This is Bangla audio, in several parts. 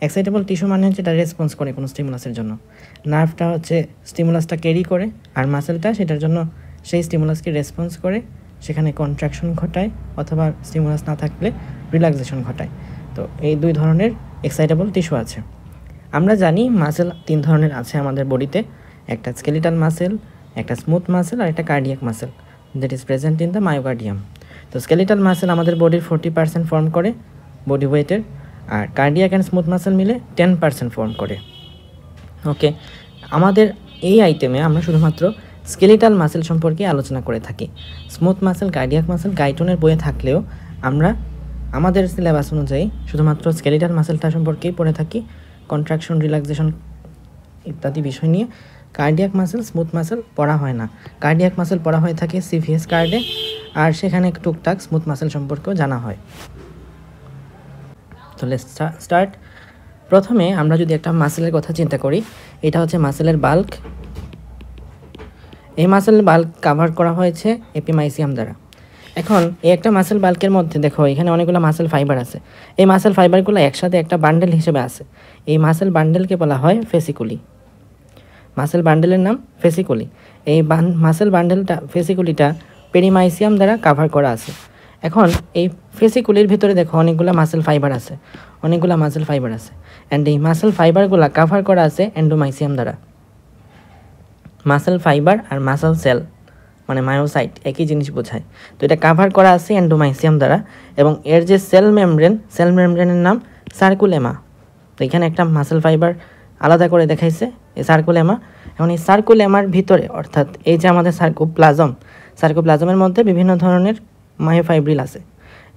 এক্সাইটেবল টিস্যু মানে হচ্ছে এটা রেসপন্স করে কোনো স্টিমুলাসের জন্য। নার্ভটা হচ্ছে স্টিমুলাসটা ক্যারি করে, আর মাসেলটা সেটার জন্য সেই স্টিমুলাসকে রেসপন্স করে, সেখানে কন্ট্রাকশন ঘটায় অথবা স্টিমুলাস না থাকলে রিল্যাক্সেশন ঘটায়। তো এই দুই ধরনের এক্সাইটেবল টিস্যু আছে। আমরা জানি মাসেল 3 ধরনের আছে আমাদের বডিতে, একটা স্কেলিটাল মাসেল, একটা স্মুথ মাসেল আর একটা cardiac muscle that is present in the myocardium. তো স্কেলিটাল মাসেল আমাদের বডির 40% ফর্ম করে বডি ওয়েটের, আর কার্ডিয়াক অ্যান্ড স্মুথ মাসেল মিলে 10% ফর্ম করে। ওকে, আমাদের এই আইটেমে আমরা শুধুমাত্র স্কেলিটাল মাসেল সম্পর্কে আলোচনা করে থাকি। স্মুথ মাসেল, কার্ডিয়াক মাসেল গাইটনের বইয়ে থাকলেও আমরা আমাদের সিলেবাস অনুযায়ী শুধুমাত্র স্কেলিটাল মাসেলটা সম্পর্কেই পড়ে থাকি, কন্ট্রাকশন, রিল্যাক্সেশন ইত্যাদি বিষয় নিয়ে। কার্ডিয়াক মাসেল, স্মুথ মাসেল পড়া হয় না। কার্ডিয়াক মাসেল পড়া হয়ে থাকে সিভিএস কার্ডে, আর সেখানে টুকটাক স্মুথ মাসেল সম্পর্কেও জানা হয়। তো লেটস স্টার্ট। প্রথমে আমরা যদি একটা মাসেলের কথা চিন্তা করি, এটা হচ্ছে মাসেলের বাল্ক। এই মাসেল বাল্ক কাভার করা হয়েছে এপিমাইসিয়াম দ্বারা। এখন এই একটা মাসেল বাল্কের মধ্যে দেখো এখানে অনেকগুলো মাসেল ফাইবার আছে। এই মাসেল ফাইবারগুলো একসাথে একটা বান্ডেল হিসেবে আছে। এই মাসেল বান্ডেলকে বলা হয় ফেসিকুলি। মাসেল বান্ডেলের নাম ফেসিকুলি। এই মাসেল বান্ডেলটা, ফেসিকুলিটা পেরিমাইসিয়াম দ্বারা কাভার করা আছে। এখন এই ফেসিকুলির ভিতরে দেখো অনেকগুলো মাসেল ফাইবার আছে, অ্যান্ড এই মাসেল ফাইবারগুলো কাভার করা আছে এন্ডোমাইসিয়াম দ্বারা। মাসেল ফাইবার আর মাসেল সেল মানে মায়োসাইট একই জিনিস বোঝায়। তো এটা কাভার করা আছে এন্ডোমাইসিয়াম দ্বারা, এবং এর যে সেল মেমব্রেনের নাম সার্কুলেমা। তো এখানে একটা মাসেল ফাইবার আলাদা করে দেখাইছে, এই সার্কুলেমা। এখন এই সার্কুলেমার ভিতরে, অর্থাৎ এই যে আমাদের সার্কোপ্লাজমের মধ্যে বিভিন্ন ধরনের মায়োফাইব্রিল আছে।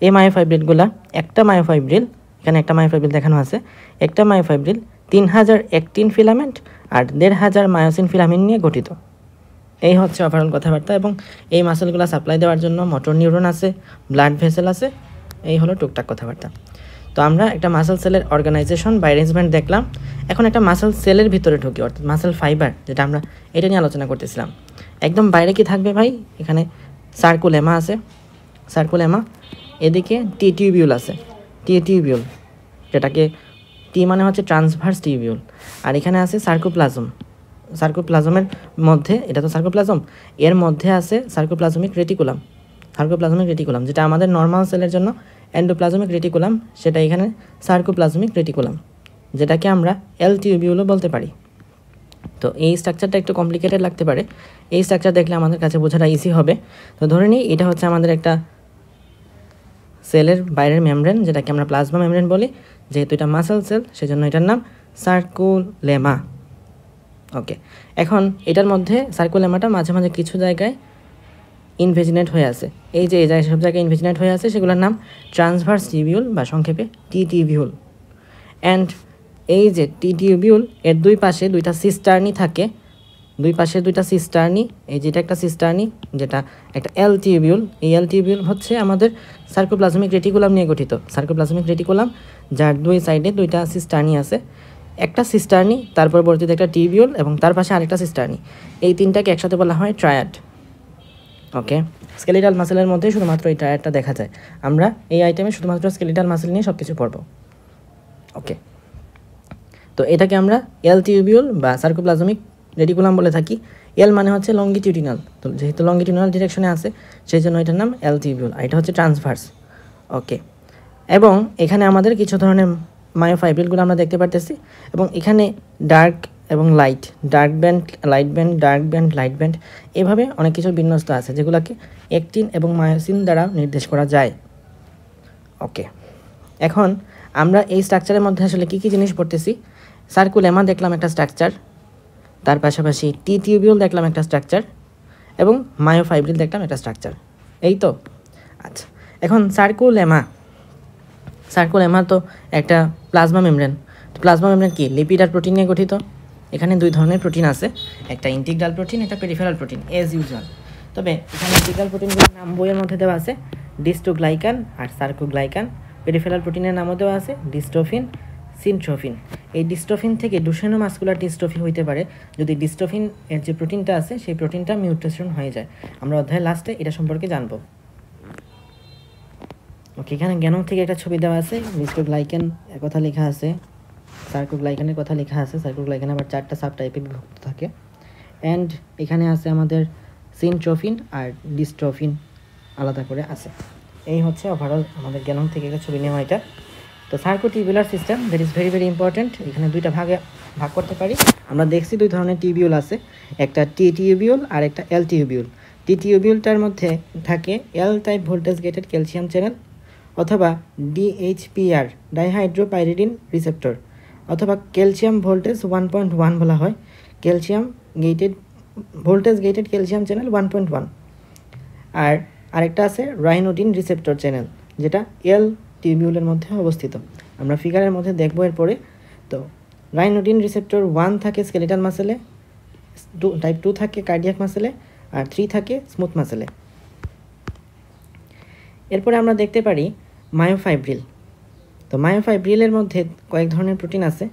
এই মায়োফাইব্রিলগুলা, একটা মায়োফাইব্রিল, এখানে একটা মায়োফাইব্রিল দেখানো আছে, একটা মায়োফাইব্রিল 3000 অ্যাক্টিন ফিলামেন্ট আর 1500 মায়োসিন ফিলামেন্ট নিয়ে গঠিত। এই হচ্ছে ওভারঅল কথাবার্তা। এবং এই মাসেলগুলো সাপ্লাই দেওয়ার জন্য মোটর নিউরন আছে, ব্লাড ভেসেল আছে। এই হলো টুকটাক কথাবার্তা। তো আমরা একটা মাসেল সেলের অর্গানাইজেশন বা অ্যারেঞ্জমেন্ট দেখলাম। এখন একটা মাসেল সেলের ভিতরে ঢুকি, অর্থাৎ মাসেল ফাইবার, যেটা আমরা এটা নিয়ে আলোচনা করতেছিলাম। একদম বাইরে কি থাকবে ভাই? এখানে সার্কুলেমা আছে, এদিকে টিউবিউল আছে, টিউবিউল, যেটাকে টি মানে হচ্ছে ট্রান্সভার্স টিউবিউল। আর এখানে আছে সার্কোপ্লাজমের মধ্যে, এটা তো সার্কোপ্লাজম, এর মধ্যে আছে সার্কোপ্লাজমিক রেটিকুলাম, যেটা আমাদের নর্মাল সেলের জন্য এন্ডোপ্লাজমিক রেটিকুলাম, সেটা এখানে সার্কোপ্লাজমিক রেটিকুলাম, যেটাকে আমরা এল টিউবিউলও বলতে পারি। তো এই স্ট্রাকচারটা একটু কমপ্লিকেটেড লাগতে পারে, এই স্ট্রাকচার দেখলে আমাদের কাছে বোঝাটা ইজি হবে। তো ধরে নিই এটা হচ্ছে আমাদের একটা সেলের বাইরের মেমব্রেন, যেটাকে আমরা প্লাজমা মেমব্রেন বলি। যেহেতু এটা মাসেল সেল, সেজন্য এটার নাম সার্কুলেমা। ওকে, এখন এটার মধ্যে সার্কুলেমাটা মাঝে মাঝে কিছু জায়গায় ইনভেজিনেট হয়ে আছে। এই যে সব জায়গায় ইনভেজিনেট হয়ে আছে সেগুলোর নাম ট্রান্সভার্স টিউবিউল বা সংক্ষেপে টিউবিউল। অ্যান্ড এই যে টিউবিউল, এর দুই পাশে দুইটা সিস্টার্নি থাকে, এই যেটা একটা সিস্টার্নি, যেটা একটা এল টিউবিউল। এই এল টিউবিউল হচ্ছে আমাদের সার্কোপ্লাজমিক রেটিকুলাম নিয়ে গঠিত। যার দুই সাইডে দুইটা সিস্টার্নি আছে, একটা সিস্টার্নি, তার পরবর্তীতে একটা টিউবিউল এবং তার পাশে আরেকটা সিস্টার্নি। এই তিনটাকে একসাথে বলা হয় ট্রায়াড। ওকে, স্কেলিটাল মাসেলের মধ্যে শুধুমাত্র এই ট্রায়াডটা দেখা যায়। আমরা এই আইটেমে শুধুমাত্র স্কেলিটাল মাসেল নিয়ে সব কিছু পড়ব। ওকে, তো এটাকে আমরা এল টিউবিউল বা সার্কোপ্লাজমিক রেটিকুলাম বলে থাকি। এল মানে হচ্ছে লঙ্গিটিউডিনাল, তো যেহেতু লঙ্গিটিউডিনাল ডিরেকশনে আছে সেই জন্য এটার নাম এল টিউবিউল, আর এটা হচ্ছে ট্রান্সভার্স। ওকে, এবং এখানে আমাদের কিছু ধরনের মায়োফাইব্রিলগুলো আমরা দেখতে পারতেছি, এবং এখানে ডার্ক এবং লাইট ব্যান্ড, লাইট ব্যান্ড এভাবে অনেক কিছু বিন্যস্ত আছে, যেগুলোকে অ্যাক্টিন এবং মায়োসিন দ্বারা নির্দেশ করা যায়। ওকে, এখন আমরা এই স্ট্রাকচারের মধ্যে আসলে কী জিনিস পড়তেছি? সার্কুলেমা দেখলাম একটা স্ট্রাকচার, তার পাশাপাশি টিউবিউল দেখলাম একটা স্ট্রাকচার, এবং মায়োফাইব্রিল দেখলাম একটা স্ট্রাকচার। এই তো। আচ্ছা, এখন সার্কুলেমা তো একটা প্লাজমা মেমব্রেন। প্লাজমা মেমব্রেন কি? লিপিড আর প্রোটিন নিয়ে গঠিত। এখানে দুই ধরনের প্রোটিন আছে, একটা ইন্টিগ্রাল প্রোটিন, একটা পেরিফেরাল প্রোটিন, এজ ইউজুয়াল। তবে এখানে ইন্টিগ্রাল প্রোটিনগুলোর নাম বইয়ের মধ্যে দেওয়া আছে ডিস্টোগ্লাইকান আর সার্কোগ্লাইকান। পেরিফেরাল প্রোটিনের নামও দেওয়া আছে ডিস্ট্রোফিন, সিনট্রোফিন। এই ডিস্ট্রোফিন থেকে ডুশেনো মাস্কুলার ডিস্ট্রফি হইতে পারে যদি ডিস্ট্রোফিন এর যে প্রোটিনটা আছে সেই প্রোটিনটা মিউটেশন হয়ে যায়। আমরা অধ্যায়ের লাস্টে এটা সম্পর্কে জানবো। ওকে, এখানে জ্ঞানক থেকে একটা ছবি দেওয়া আছে, ডিস্টোগ্লাইকান কথা লেখা আছে, সার্কোগ্লাইকানের কথা লেখা আছে। সার্কোগ্লাইকান আবার 4টা সাব টাইপে বিভক্ত থাকে। অ্যান্ড এখানে আছে আমাদের সিনট্রোফিন আর ডিস্ট্রোফিন আলাদা করে আছে। এই হচ্ছে ওভারঅল আমাদের গ্যানং থেকে একটা ছবি নেওয়া এটা। তো sarcotubular system that is very very important. এখানে দুইটা ভাগে ভাগ করতে পারি। আমরা দেখছি দুই ধরনের টিউবিউল আছে, একটা টি টিউবিউল আর একটা এল টিউবিউল। টি টিউবিউলটার মধ্যে থাকে L type voltage gated calcium channel, অথবা ডিএইচপিআর ডাইহাইড্রোপাইরিডিন রিসেপ্টর, অথবা ক্যালসিয়াম ভোল্টেজ 1.1 বলা হয়, calcium gated voltage gated calcium channel 1.1। আর আরেকটা আছে রাইনোডিন রিসেপ্টর চ্যানেল, যেটা এল টিউবিউলের মধ্যে অবস্থিত। আমরা ফিগারের মধ্যে দেখবো এরপরে। তো রাইনোডিন রিসেপ্টর 1 থাকে স্কেলেটাল মাসেলে, টাইপ 2 থাকে কার্ডিয়াক মাসেলে, আর 3 থাকে স্মুথ মাসেলে। এরপরে আমরা দেখতে পারি মায়োফাইব্রিল। তো মায়োফাইব্রিলের মধ্যে কয়েক ধরনের প্রোটিন আছে,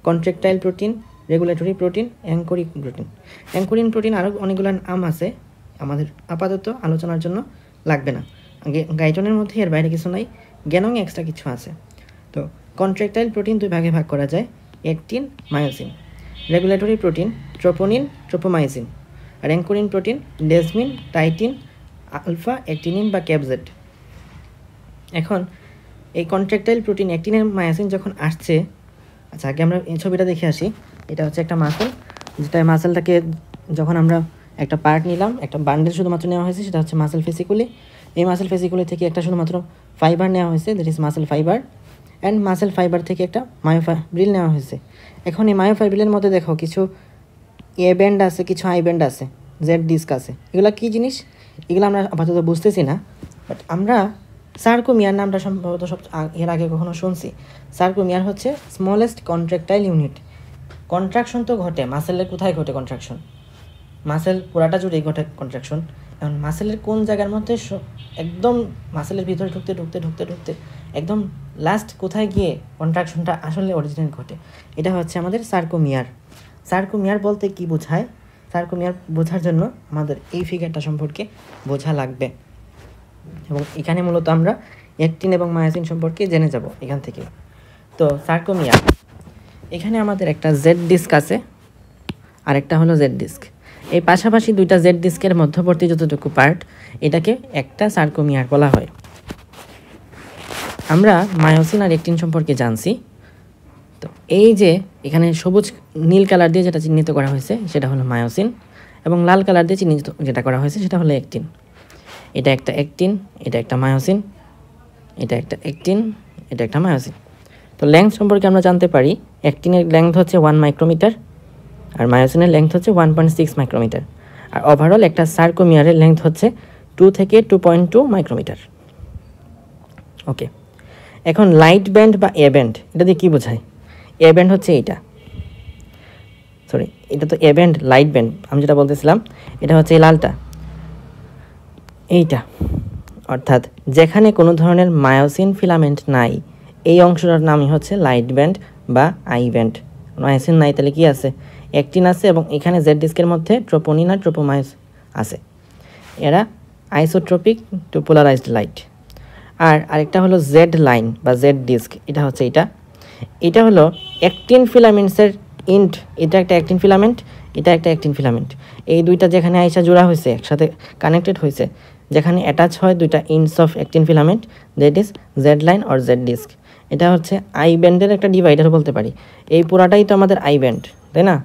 contractile protein, regulatory protein, anchoring protein. Anchoring protein আরও অনেকগুলো নাম আছে, আমাদের আপাতত আলোচনার জন্য লাগবে না। গাইটনের মধ্যে এর বাইরে কিছু নাই, গ্যানং এক্সট্রা কিছু আছে। তো কন্ট্রাকটাইল প্রোটিন দুই ভাগে ভাগ করা যায়, actin, myosin. Regulatory protein troponin, tropomyosin. আর anchoring protein desmin, titin, alpha actinin বা ক্যাবজেট। এখন এই কন্ট্রাকটাইল প্রোটিন অ্যাক্টিন মায়োসিন যখন আসছে, আচ্ছা আগে আমরা এই ছবিটা দেখে আসি। এটা হচ্ছে একটা মাসেল, যেটা মাসেলটাকে যখন আমরা একটা পার্ট নিলাম, একটা বান্ডেল শুধুমাত্র নেওয়া হয়েছে, সেটা হচ্ছে মাসেল ফেসিকুলি। এই মাসেল ফেসিকুলি থেকে একটা শুধুমাত্র ফাইবার নেওয়া হয়েছে, that is muscle fibre. And muscle fibre থেকে একটা মায়োফাইব্রিল নেওয়া হয়েছে। এখন এই মায়োফাইব্রিলের মধ্যে দেখো কিছু এ ব্যান্ড আছে, কিছু আই ব্যান্ড আছে, জেড ডিস্ক আছে। এগুলো কী জিনিস এগুলো আমরা আপাতত বুঝতেছি না, বাট আমরা সার্কোমিয়ার নামটা সম্ভবত সব এর আগে কখনো শুনছি। সার্কোমিয়ার হচ্ছে স্মলেস্ট কন্ট্রাকটাইল ইউনিট। কন্ট্রাকশন তো ঘটে, মাসেলের কোথায় ঘটে কন্ট্রাকশন? মাসেল পুরাটা জুড়েই ঘটে কন্ট্রাকশন। এখন মাসেলের কোন জায়গার মধ্যে একদম মাসেলের ভিতরে ঢুকতে ঢুকতে ঢুকতে ঢুকতে একদম লাস্ট কোথায় গিয়ে কন্ট্রাকশনটা আসলে অরিজিনাল ঘটে, এটা হচ্ছে আমাদের সার্কোমিয়ার। সার্কোমিয়ার বলতে কি বোঝায়? সার্কোমিয়ার বোঝার জন্য আমাদের এই ফিগারটা সম্পর্কে বোঝা লাগবে, এবং এখানে মূলত আমরা অ্যাক্টিন এবং মায়োসিন সম্পর্কে জেনে যাব এখান থেকে। তো সার্কোমিয়ার, এখানে আমাদের একটা জেড ডিস্ক আছে, আরেকটা হলো জেড ডিস্ক। এই পাশাপাশি দুইটা জেড ডিস্কের মধ্যবর্তী যতটুকু পার্ট, এটাকে একটা সার্কোমিয়ার বলা হয়। আমরা মায়োসিন আর অ্যাক্টিন সম্পর্কে জানছি। তো এই যে এখানে সবুজ নীল কালার দিয়ে যেটা চিহ্নিত করা হয়েছে সেটা হলো মায়োসিন, এবং লাল কালার দিয়ে চিহ্নিত যেটা করা হয়েছে সেটা হলো অ্যাক্টিন। এটা একটা অ্যাক্টিন, এটা একটা মায়োসিন, এটা একটা অ্যাক্টিন, এটা একটা মায়োসিন। তো লেংথ সম্পর্কে আমরা জানতে পারি, অ্যাক্টিনের লেংথ হচ্ছে 1 মাইক্রোমিটার, আর মায়োসিনের লেংথ হচ্ছে 1.6 মাইক্রোমিটার। আর ওভারঅল একটা সার্কোমিয়ারের লেংথ হচ্ছে 2 থেকে 2.2 মাইক্রোমিটার। ওকে, এখন লাইট ব্যান্ড বা এ ব্যান্ড, এটা দিয়ে কী বোঝায়? এ ব্যান্ড হচ্ছে এইটা, সরি এটা তো এ ব্যান্ড, লাইট ব্যান্ড আমি যেটা বলতেছিলাম এটা হচ্ছে এই লালটা, এইটা। অর্থাৎ যেখানে কোনো ধরনের মায়োসিন ফিলামেন্ট নাই, এই অংশটার নামই হচ্ছে লাইট ব্যান্ড বা আই ব্যান্ড। মায়োসিন নাই তাহলে কি আছে? অ্যাক্টিন আছে, এবং এখানে জেড ডিস্কের মধ্যে ট্রোপোনিন আর ট্রোপোমাইস আছে। এরা আইসোট্রপিক টু পোলারাইজড লাইট। আর আরেকটা হলো জেড লাইন বা জেড ডিস্ক, এটা হচ্ছে এটা হলো অ্যাক্টিন ফিলামেন্টসের ইন্ট। এটা একটা অ্যাক্টিন ফিলামেন্ট, এটা একটা অ্যাক্টিন ফিলামেন্ট। এই দুইটা যেখানে আইসা জোড়া হয়েছে, একসাথে কানেক্টেড হয়েছে, যেখানে অ্যাটাচ হয় দুইটা ends of actin filament, that is Z line or Z disc. এটা হচ্ছে আই ব্যান্ডের একটা ডিভাইডার বলতে পারি। এই পুরাটাই তো আমাদের আই ব্যান্ড, তাই না?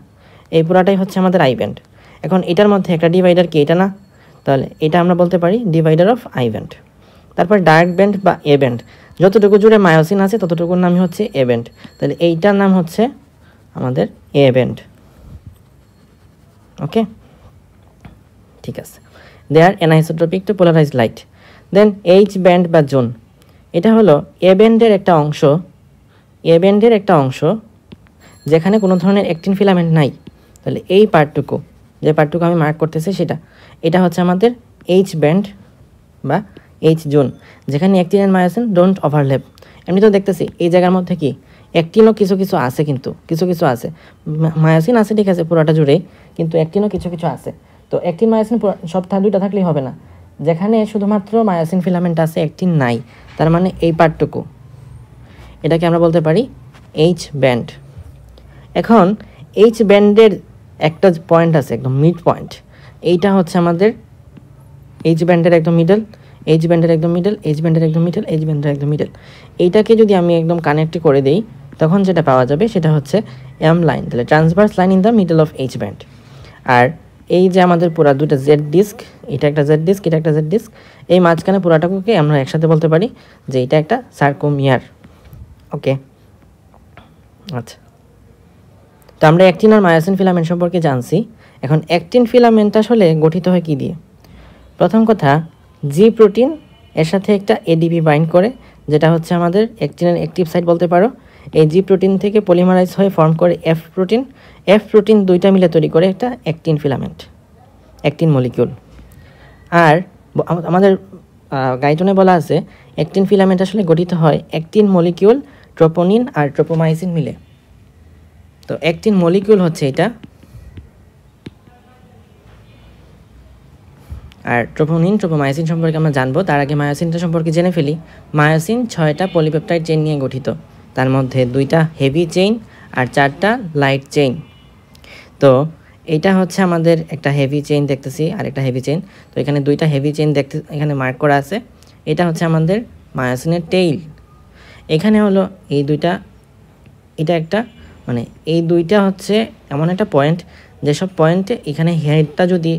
এই পুরাটাই হচ্ছে আমাদের আই ব্যান্ড। এখন এটার মধ্যে একটা ডিভাইডার কি? এটা না? তাহলে এটা আমরা বলতে পারি ডিভাইডার অফ আই ব্যান্ড। তারপর ডার্ক ব্যান্ড বা এ ব্যান্ড, যতটুকু জুড়ে মায়োসিন আছে ততটুকুর নামই হচ্ছে এ ব্যান্ড। তাহলে এইটার নাম হচ্ছে আমাদের এ ব্যান্ড। ওকে, ঠিক আছে। দে আর অ্যানাইসোট্রপিক টু পোলারাইজড লাইট। দেন এইচ ব্যান্ড বা জোন, এটা হলো এ ব্যান্ডের একটা অংশ, এ ব্যান্ডের একটা অংশ যেখানে কোনো ধরনের অ্যাক্টিন ফিলামেন্ট নাই। তাহলে এই পার্টটুকু, যে পার্টটুকু আমি মার্ক করতেছি এটা হচ্ছে আমাদের এইচ ব্যান্ড বা এইচ জোন, যেখানে actin and myosin don't overlap. এমনি তো দেখতেছি এই জায়গার মধ্যে কি অ্যাক্টিনও কিছু কিছু আছে, কিন্তু কিছু কিছু আছে, মায়োসিন আছে ঠিক আছে পুরোটা জুড়েই, কিন্তু অ্যাক্টিনও কিছু কিছু আছে। তো অ্যাক্টিন মায়োসিন সব দুইটা থাকলেই হবে না, যেখানে শুধুমাত্র মায়োসিন ফিলামেন্ট আছে অ্যাক্টিন নাই, তার মানে এই পার্টটুকু, এটাকে আমরা বলতে পারি এইচ ব্যান্ড। এখন এইচ ব্যান্ডের একটা পয়েন্ট আছে একদম মিড পয়েন্ট, এইটা হচ্ছে আমাদের এইচ ব্যান্ডের একদম মিডল, এইচ ব্যান্ডের একদম মিডল, এইচ ব্যান্ডের একদম মিডল, এইচ ব্যান্ডের একদম মিডল। এইটাকে যদি আমি একদম কানেক্ট করে দেই তখন যেটা পাওয়া যাবে সেটা হচ্ছে এম লাইন, তাহলে transverse line in the middle of H band. আর এই যে আমাদের পুরা দুটো জেড ডিস্ক, এটা একটা জেড ডিস্ক, এটা একটা জেড ডিস্ক, এই মাঝখানে পুরাটাকে আমরা একসাথে বলতে পারি যে এটা একটা সার্কোমিয়ার। ওকে, আচ্ছা, তো আমরা অ্যাক্টিন আর মায়োসিন ফিলামেন্ট সম্পর্কে জানছি। এখন অ্যাক্টিন ফিলামেন্ট আসলে গঠিত হয় কী দিয়ে? প্রথম কথা, জি প্রোটিন এর সাথে একটা এডিপি বাইন্ড করে, যেটা হচ্ছে আমাদের অ্যাক্টিনের অ্যাক্টিভ সাইট বলতে পারো। এই জি প্রোটিন থেকে পলিমারাইজ হয়ে ফর্ম করে এফ প্রোটিন, এফ প্রোটিন দুইটা মিলে তৈরি করে একটা অ্যাক্টিন ফিলামেন্ট, অ্যাক্টিন মলিকিউল। আর আমাদের গাইডনে বলা আছে অ্যাক্টিন ফিলামেন্ট আসলে গঠিত হয় অ্যাক্টিন মলিকিউল, ট্রোপোনিন আর ট্রোপোমাইসিন মিলে। তো অ্যাক্টিন মলিকিউল হচ্ছে এটা, আর ট্রোপোনিন ট্রোপোমাইসিন সম্পর্কে আমরা জানবো। তার আগে মায়োসিনটা সম্পর্কে জেনে ফেলি। মায়োসিন 6টা পলিপেপটাইড চেইন নিয়ে গঠিত, তার মধ্যে 2টা হেভি চেইন আর 4টা লাইট চেইন। তো এটা হচ্ছে আমাদের একটা হেভি চেইন দেখতেছি আর একটা হেভি চেইন। তো এখানে 2টা হেভি চেইন দেখতে এখানে মার্ক করা আছে। এটা হচ্ছে আমাদের মায়োসিনের টেইল। এখানে হলো এই 2টা, এটা একটা মানে এই 2টা হচ্ছে এমন একটা পয়েন্ট, যেসব পয়েন্টে এখানে হেডটা যদি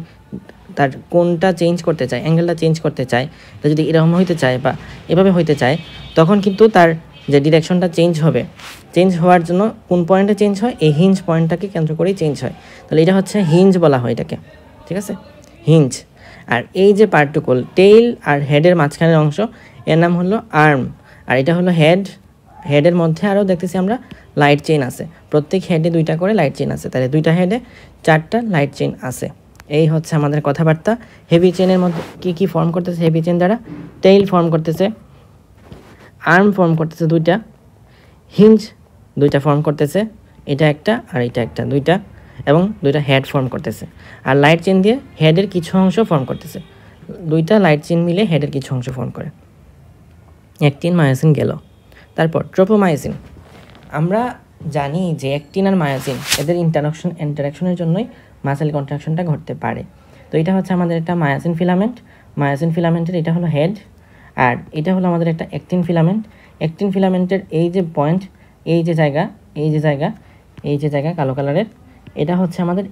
তার কোনটা চেঞ্জ করতে চায়, অ্যাঙ্গেলটা চেঞ্জ করতে চায়, তা যদি এরকম হইতে চায় বা এভাবে হইতে চায়, তখন কিন্তু তার যে ডিরেকশনটা চেঞ্জ হবে, চেঞ্জ হওয়ার জন্য কোন পয়েন্টে চেঞ্জ হয়, এই হিঞ্জ পয়েন্টটাকে কেন্দ্র করেই চেঞ্জ হয়। তাহলে এটা হচ্ছে হিঞ্জ বলা হয় এটাকে, ঠিক আছে, হিঞ্জ। আর এই যে পার্টটুকুল টেইল আর হেডের মাঝখানের অংশ, এর নাম হলো আর্ম। আর এটা হলো হেড, হেডের মধ্যে আরও দেখতেছি আমরা লাইট চেইন আছে, প্রত্যেক হেডে 2টা করে লাইট চেইন আছে, তাহলে 2টা হেডে 4টা লাইট চেইন আছে। এই হচ্ছে আমাদের কথাবার্তা। হেভি চেইনের মধ্যে কী কী ফর্ম করতেছে? হেভি চেইন দ্বারা টেইল ফর্ম করতেছে, আর্ম ফর্ম করতেছে 2টা, হিঞ্জ 2টা ফর্ম করতেছে, এটা একটা আর এটা একটা, 2টা, এবং 2টা হেড ফর্ম করতেছে। আর লাইট চেইন দিয়ে হেডের কিছু অংশ ফর্ম করতেছে, 2টা লাইট চেইন মিলে হেডের কিছু অংশ ফর্ম করে। অ্যাক্টিন মায়োসিন গেল। তারপর ট্রোপোমাইসিন। আমরা জানি যে অ্যাক্টিন আর মায়োসিন এদের ইন্টারাকশনের জন্যই মাসেল কন্ট্রাকশনটা ঘটতে পারে। তো এটা হচ্ছে আমাদের একটা মায়োসিন ফিলামেন্ট, মায়োসিন ফিলামেন্টের এটা হলো হেড, আর এটা হলো আমাদের একটা অ্যাক্টিন ফিলামেন্ট। অ্যাক্টিন ফিলামেন্টের এই যে পয়েন্ট, এই যে জায়গা, এই যে জায়গা, এই যে জায়গা কালো কালারের, এটা হচ্ছে আমাদের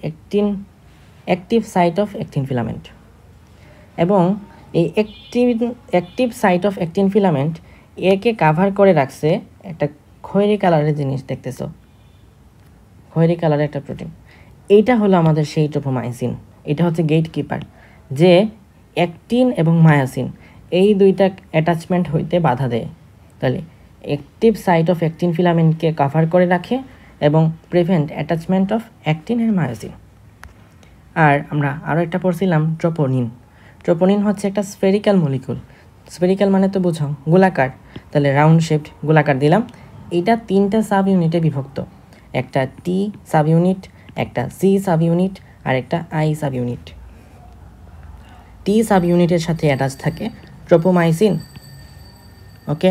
active site of actin filament. এবং এই active site of actin filament একে কাভার করে রাখছে একটা খয়েরি কালারের জিনিস, দেখতেছো খয়েরি কালারের একটা প্রোটিন। এইটা হলো আমাদের সেই ট্রোপোমাইসিন। এটা হচ্ছে গেট কিপার, যে অ্যাক্টিন এবং মায়োসিন এই 2টা অ্যাটাচমেন্ট হইতে বাধা দেয়। তাহলে অ্যাক্টিভ সাইট অফ অ্যাক্টিন ফিলামেন্টকে কাভার করে রাখে এবং prevent attachment of actin and myosin. আর আমরা আরও একটা পড়ছিলাম ট্রোপোনিন। ট্রোপোনিন হচ্ছে একটা স্ফেরিক্যাল মলিকুল। স্ফেরিক্যাল মানে তো বুঝো গোলাকার, তাহলে রাউন্ড শেপড গোলাকার দিলাম। এটা 3টা সাব ইউনিটে বিভক্ত, একটা টি সাব ইউনিট, একটা সি সাব ইউনিট আর একটা I sub unit. T sub ইউনিটের সাথে অ্যাটাচ থাকে ট্রোপোমাইসিন, ওকে।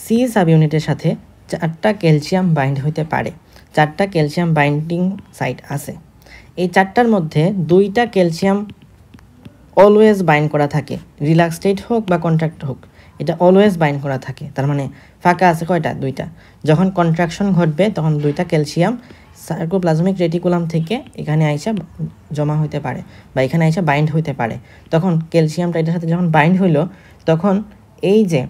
সি সাব ইউনিটের সাথে 4টা ক্যালসিয়াম বাইন্ড হইতে পারে, 4টা ক্যালসিয়াম বাইন্ডিং সাইট আছে। এই 4টার মধ্যে 2টা ক্যালসিয়াম অলওয়েজ বাইন্ড করা থাকে, রিল্যাক্স স্টেট হোক বা কন্ট্রাক্ট হোক, এটা অলওয়েজ বাইন্ড করা থাকে। তার মানে ফাঁকা আছে কয়টা? 2টা। যখন কন্ট্রাকশন ঘটবে তখন 2টা ক্যালসিয়াম সার্কোপ্লাজমিক রেটিকুলাম থেকে এখানে আইসা জমা হইতে পারে বা এখানে আইসা বাইন্ড হইতে পারে। তখন ক্যালসিয়ামটা এটার সাথে যখন বাইন্ড হইলো, তখন এই যে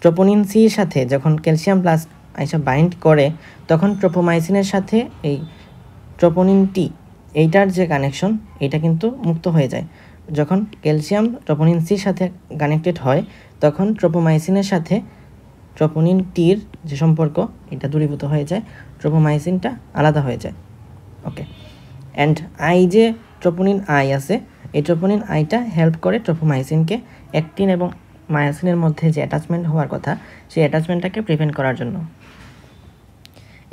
ট্রোপোনিন সির সাথে যখন ক্যালসিয়াম প্লাস আইসা বাইন্ড করে, তখন ট্রোপোমাইসিনের সাথে এই ট্রোপোনিন টি এইটার যে কানেকশন, এটা কিন্তু মুক্ত হয়ে যায়। যখন ক্যালসিয়াম ট্রোপোনিন সির সাথে কানেক্টেড হয়, তখন ট্রোপোমাইসিনের সাথে ট্রোপোনিন টির যে সম্পর্ক, এটা দূরীভূত হয়ে যায়, ট্রোপোমাইসিনটা আলাদা হয়ে যায়, ওকে। অ্যান্ড আই যে ট্রোপোনিন আই আছে, এই ট্রোপোনিন আইটা হেল্প করে ট্রোপোমাইসিনকে অ্যাক্টিন এবং মায়োসিনের মধ্যে যে অ্যাটাচমেন্ট হওয়ার কথা, সেই অ্যাটাচমেন্টটাকে প্রিভেন্ট করার জন্য।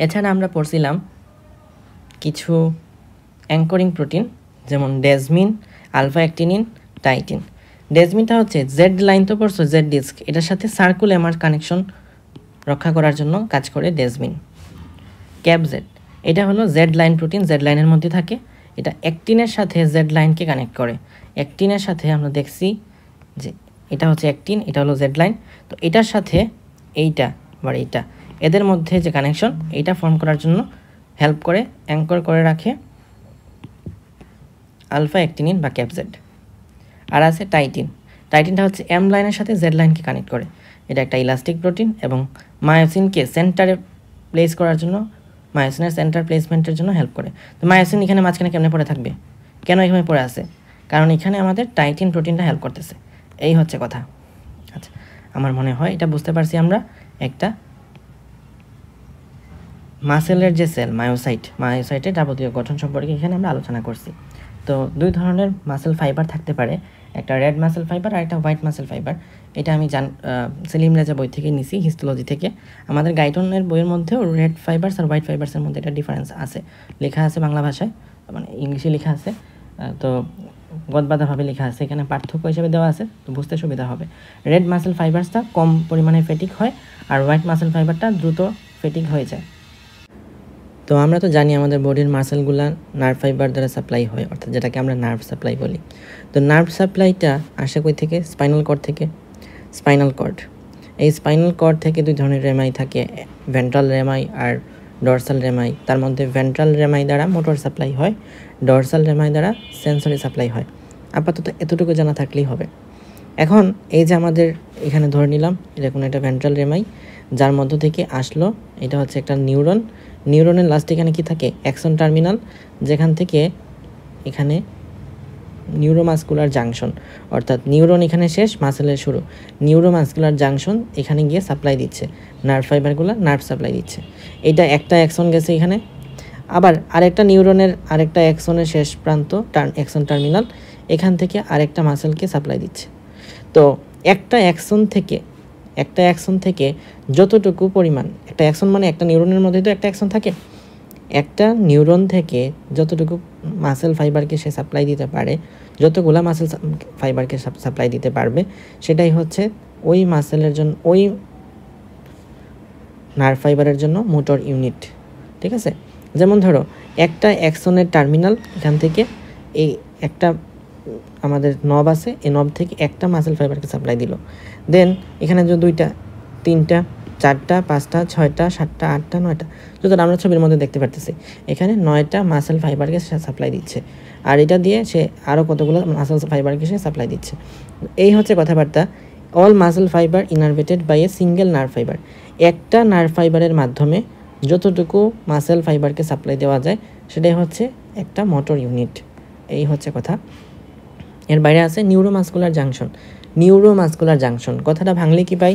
এছাড়া আমরা পড়ছিলাম কিছু অ্যাঙ্করিং প্রোটিন, যেমন ডেজমিন, আলফা অ্যাক্টিনিন, টাইটিন। ডেজমিনটা হচ্ছে জেড লাইন তো পড়ছো, জেড ডিস্ক, এটার সাথে সার্কুলেমার কানেকশন রক্ষা করার জন্য কাজ করে ডেজমিন। ক্যাপজেড, এটা হলো জেড লাইন প্রোটিন, জেড লাইনের মধ্যে থাকে। এটা অ্যাক্টিনের সাথে জেড লাইনকে কানেক্ট করে। অ্যাক্টিনের সাথে আমরা দেখছি যে এটা হচ্ছে অ্যাক্টিন, এটা হলো জেড লাইন। তো এটার সাথে এইটা আবার এইটা, এদের মধ্যে যে কানেকশন, এইটা ফর্ম করার জন্য হেল্প করে, অ্যাঙ্কর করে রাখে আলফা অ্যাক্টিনিন বা ক্যাপজেড। আর আছে টাইটিন। টাইটিনটা হচ্ছে এম লাইনের সাথে জেড লাইনকে কানেক্ট করে। এটা একটা ইলাস্টিক প্রোটিন এবং মায়োসিনকে সেন্টারে প্লেস করার জন্য, মায়োসিনের সেন্টার প্লেসমেন্টের জন্য হেল্প করে। তো মায়োসিন এখানে মাঝখানে কেমনে পড়ে থাকবে, কেন এখানে পড়ে আছে? কারণ এখানে আমাদের টাইটিন প্রোটিনটা হেল্প করতেছে, এই হচ্ছে কথা। আচ্ছা, আমার মনে হয় এটা বুঝতে পারছি আমরা। একটা মাসেলের যে সেল মায়োসাইটের যাবতীয় গঠন সম্পর্কে এখানে আমরা আলোচনা করছি। তো দুই ধরনের মাসেল ফাইবার থাকতে পারে, একটা রেড মাসেল ফাইবার আর একটা হোয়াইট মাসেল ফাইবার। এটা আমি সেলিম রেজা বই থেকে নিছি, হিস্টোলজি থেকে। আমাদের গাইডনের বইয়ের মধ্যেও রেড ফাইবার্স আর হোয়াইট ফাইবার্সের মধ্যে একটা ডিফারেন্স আছে, লেখা আছে বাংলা ভাষায়, মানে ইংলিশে লেখা আছে, তো গদবাদাভাবে লেখা আছে, এখানে পার্থক্য হিসেবে দেওয়া আছে, তো বুঝতে সুবিধা হবে। রেড মাসেল ফাইবার্সটা কম পরিমাণে ফেটিক হয় আর হোয়াইট মাসেল ফাইবারটা দ্রুত ফেটিক হয়ে যায়। তো আমরা তো জানি আমাদের বডির মাসেলগুলা নার্ভ ফাইবার দ্বারা সাপ্লাই হয়, অর্থাৎ যেটাকে আমরা নার্ভ সাপ্লাই বলি। তো নার্ভ সাপ্লাইটা আসে কই থেকে? স্পাইনাল কর্ড থেকে। স্পাইনাল কর্ড, এই স্পাইনাল কর্ড থেকে দুই ধরনের রেমাই থাকে, ভেন্ট্রাল রেমাই আর ডরসাল রেমাই। তার মধ্যে ভেন্ট্রাল রেমাই দ্বারা মোটর সাপ্লাই হয়, ডরসাল রেমাই দ্বারা সেন্সরি সাপ্লাই হয়। আপাতত এতটুকু জানা থাকলেই হবে। এখন এই যে আমাদের এখানে ধরে নিলাম এটা কোনো একটা ভেন্ট্রাল রেমাই, যার মধ্য থেকে আসলো, এটা হচ্ছে একটা নিউরন। নিউরনের লাস্টে এখানে কি থাকে? অ্যাক্সন টার্মিনাল, যেখান থেকে এখানে নিউরোমাসকুলার জাংশন, অর্থাৎ নিউরন এখানে শেষ, মাসেলের শুরু। নিউরোমাসকুলার জাংশন এখানে গিয়ে সাপ্লাই দিচ্ছে, নার্ভ ফাইবারগুলো নার্ভ সাপ্লাই দিচ্ছে। এটা একটা অ্যাক্সন গেছে এখানে, আবার আরেকটা নিউরনের আরেকটা অ্যাক্সনের শেষ প্রান্ত অ্যাক্সন টার্মিনাল, এখান থেকে আরেকটা মাসেলকে সাপ্লাই দিচ্ছে। তো একটা অ্যাক্সন থেকে যতটুকু পরিমাণ, একটা অ্যাক্সন মানে একটা নিউরনের মধ্যে তো একটা অ্যাক্সন থাকে, একটা নিউরন থেকে যতটুকু মাসেল ফাইবারকে সে সাপ্লাই দিতে পারে, যতগুলা মাসেল ফাইবারকে সাপ্লাই দিতে পারবে, সেটাই হচ্ছে ওই মাসেলের জন্য, ওই নার্ভ ফাইবারের জন্য মোটর ইউনিট। ঠিক আছে? যেমন ধরো একটা অ্যাক্সনের টার্মিনাল, এখান থেকে এই একটা আমাদের নব আছে, এই নব থেকে একটা মাসেল ফাইবারকে সাপ্লাই দিল। দেন এখানে যে 2টা 3টা 4টা 5টা 6টা 7টা 8টা 9টা, যতটা আমরা ছবির মধ্যে দেখতে পারতেছি, এখানে 9টা মাসেল ফাইবারকে সাপ্লাই দিচ্ছে। আর এটা দিয়ে সে আরও কতগুলো মাসেল ফাইবারকে সে সাপ্লাই দিচ্ছে। এই হচ্ছে কথাবার্তা। All muscle fibre innervated by a single nerve fibre. একটা নার্ভ ফাইবারের মাধ্যমে যতটুকু মাসেল ফাইবারকে সাপ্লাই দেওয়া যায়, সেটাই হচ্ছে একটা মোটর ইউনিট। এই হচ্ছে কথা। এর বাইরে আছে নিউরোমাসকুলার জাংশন। নিউরোমাসকুলার জাংশন কথাটা ভাঙলে কি পাই?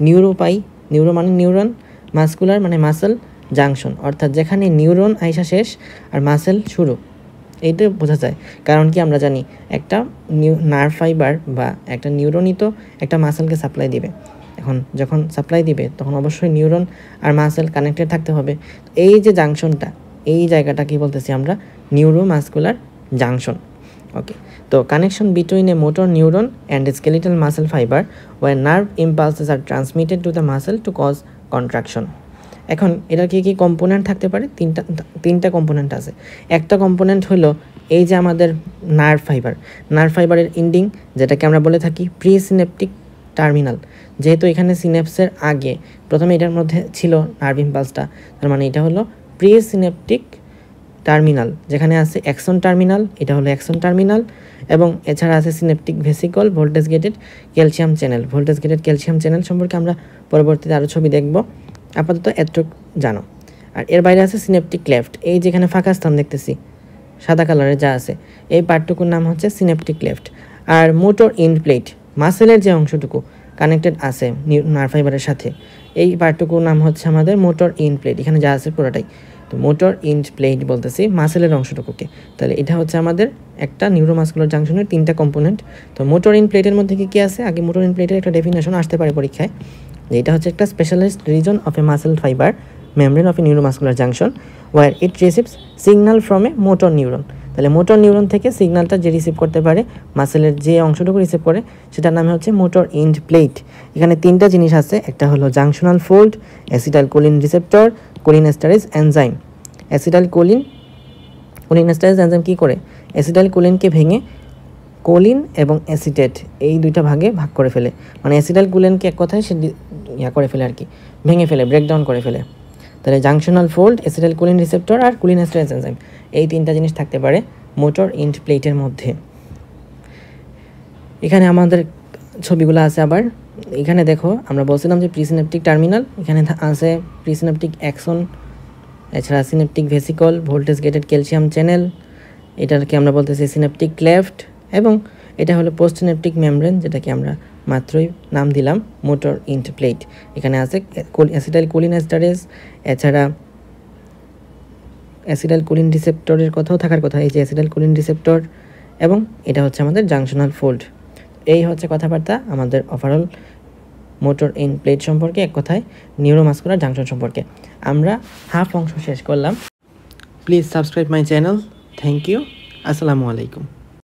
নিউরো পাই, নিউরো মানে নিউরন, মাসকুলার মানে মাসেল, জাংশন অর্থাৎ যেখানে নিউরন আইসা শেষ আর মাসেল শুরু, এইটা বোঝা যায়। কারণ কি আমরা জানি একটা নার্ভ ফাইবার বা একটা নিউরনই তো একটা মাসেলকে সাপ্লাই দিবে। এখন যখন সাপ্লাই দিবে তখন অবশ্যই নিউরন আর মাসেল কানেক্টেড থাকতে হবে। এই যে জাংশনটা, এই জায়গাটা কি বলতেছি আমরা? Neuromuscular junction. ওকে, তো connection between a motor neuron and a skeletal muscle fibre where nerve impulses are transmitted to the muscle to cause contraction. এখন এটার কি কি কম্পোনেন্ট থাকতে পারে? তিনটা কম্পোনেন্ট আছে। একটা কম্পোনেন্ট হলো এই যে আমাদের নার্ভ ফাইবারের ইন্ডিং, যেটাকে আমরা বলে থাকি প্রি সিনেপটিক টার্মিনাল। যেহেতু এখানে সিনেপসের আগে প্রথমে এটার মধ্যে ছিল নার্ভ ইম্পালসটা, তার মানে এটা হলো প্রি সিনেপটিক টার্মিনাল, যেখানে আছে অ্যাক্সন টার্মিনাল, এটা হলো অ্যাক্সন টার্মিনাল, এবং এছাড়া আছে synaptic vesicle, voltage gated calcium channel সম্পর্কে আমরা পরবর্তীতে আরও ছবি দেখব। আপাতত এতটুকু জানো। আর এর বাইরে আছে সিনেপটিক ক্লেফট, এই যেখানে ফাঁকা স্থান দেখতেছি সাদা কালারের যা আছে, এই পার্টটুকুর নাম হচ্ছে সিনেপটিক ক্লেফট। আর মোটর ইন্ড প্লেট, মাসেলের যে অংশটুকু কানেক্টেড আছে নার্ভ ফাইবারের সাথে, এই পার্টটুকুর নাম হচ্ছে আমাদের মোটর ইন্ড প্লেট। এখানে যা আছে পুরোটাই তো মোটর ইন্ড প্লেট বলতেছি মাসেলের অংশটুকুকে। তাহলে এটা হচ্ছে আমাদের একটা নিউরোমাসকুলার জাংশনের তিনটা কম্পোনেন্ট। তো মোটর ইন্ড প্লেটের মধ্যে কি আছে? আগে মোটর ইন্ড প্লেটের একটা ডেফিনেশন আসতে পারে পরীক্ষায়, যে এটা হচ্ছে একটা specialized region of a muscle fibre membrane of a neuromuscular junction where it receives signal from a motor neuron. তাহলে মোটর নিউরন থেকে সিগন্যালটা যে রিসিভ করতে পারে, মাসেলের যে অংশটুকু রিসিভ করে, সেটার নাম হচ্ছে মোটর ইন্ড প্লেট। এখানে তিনটা জিনিস আছে, একটা হলো junctional fold, acetyl choline receptor, cholinesterase enzyme. Acetylcholine cholinesterase enzyme কী করে, অ্যাসিটাইলকোলিনকে ভেঙে কোলিন এবং অ্যাসিটেট এই দুইটা ভাগে ভাগ করে ফেলে, মানে অ্যাসিটাইলকোলিনকে এক কথায় সে করে ফেলে আর কি, ভেঙে ফেলে, ব্রেকডাউন করে ফেলে। তাহলে জাংশনাল ফোল্ড, অ্যাসিটাইলকোলিন রিসেপ্টর আর কোলিনেস্টারেজ এনজাইম, এই তিনটা জিনিস থাকতে পারে মোটর এন্ড প্লেটের মধ্যে। এখানে আমাদের ছবিগুলো আছে আবার, এখানে দেখো আমরা বলছিলাম যে প্রিসিনেপটিক টার্মিনাল, এখানে আছে প্রিসিনেপটিক অ্যাক্সন, এছাড়া synaptic vesicle, voltage gated calcium channel, এটাকে আমরা বলতেছি সিনেপটিক ক্লেফট, এবং এটা হলো পোস্ট সিনেপটিক মেমব্রেন, যেটাকে আমরা মাত্রই নাম দিলাম মোটর এন্ড প্লেট। এখানে আছে অ্যাসিটাইলকোলিন এস্টারেজ, এছাড়া অ্যাসিটাইলকোলিন রিসেপ্টরের কথাও থাকার কথা, এই যে অ্যাসিটাইলকোলিন রিসেপ্টর, এবং এটা হচ্ছে আমাদের জাংশনাল ফোল্ড। এই হচ্ছে কথাবার্তা আমাদের ওভারঅল মোটর এন্ড প্লেট সম্পর্কে, এক কথায় নিউরোমাস্কুলার জাংশন সম্পর্কে। আমরা হাফ অংশ শেষ করলাম। Please subscribe my channel. Thank you. আসসালামু আলাইকুম।